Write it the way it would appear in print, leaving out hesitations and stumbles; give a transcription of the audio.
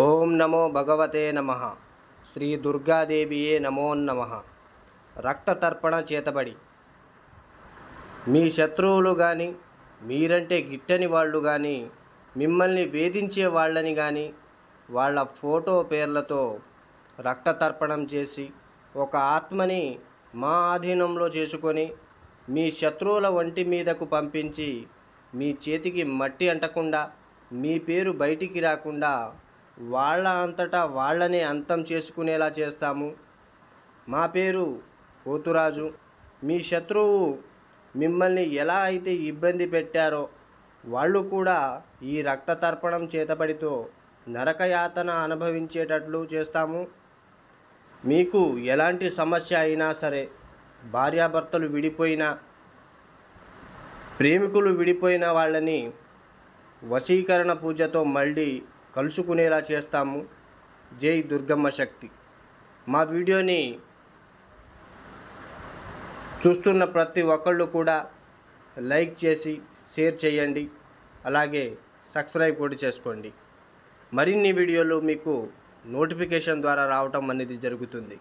ఓం నమో భగవతే నమః. శ్రీ దుర్గాదేవియే నమో నమః. రక్త తర్పణ చేతబడి మీ శత్రువులు కానీ, మీరంటే గిట్టని వాళ్ళు కానీ, మిమ్మల్ని వేధించే వాళ్ళని కానీ వాళ్ళ ఫోటో పేర్లతో రక్త తర్పణం చేసి ఒక ఆత్మని మా ఆధీనంలో చేసుకొని మీ శత్రువుల ఒంటి మీదకు పంపించి మీ చేతికి మట్టి అంటకుండా, మీ పేరు బయటికి రాకుండా వాళ్ళ అంతటా వాళ్ళనే అంతం చేసుకునేలా చేస్తాము. మా పేరు పోతురాజు. మీ శత్రువు మిమ్మల్ని ఎలా అయితే ఇబ్బంది పెట్టారో వాళ్ళు కూడా ఈ రక్త తర్పణం చేతబడితో నరకయాతన అనుభవించేటట్లు చేస్తాము. మీకు ఎలాంటి సమస్య అయినా సరే, భార్యాభర్తలు విడిపోయినా, ప్రేమికులు విడిపోయిన వాళ్ళని వశీకరణ పూజతో మళ్ళీ కలుసుకునేలా చేస్తాము. జై దుర్గమ్మ శక్తి. మా వీడియోని చూస్తున్న ప్రతి ఒక్కళ్ళు కూడా లైక్ చేసి షేర్ చేయండి. అలాగే సబ్స్క్రైబ్ కూడా చేసుకోండి. మరిన్ని వీడియోలు మీకు నోటిఫికేషన్ ద్వారా రావటం అనేది జరుగుతుంది.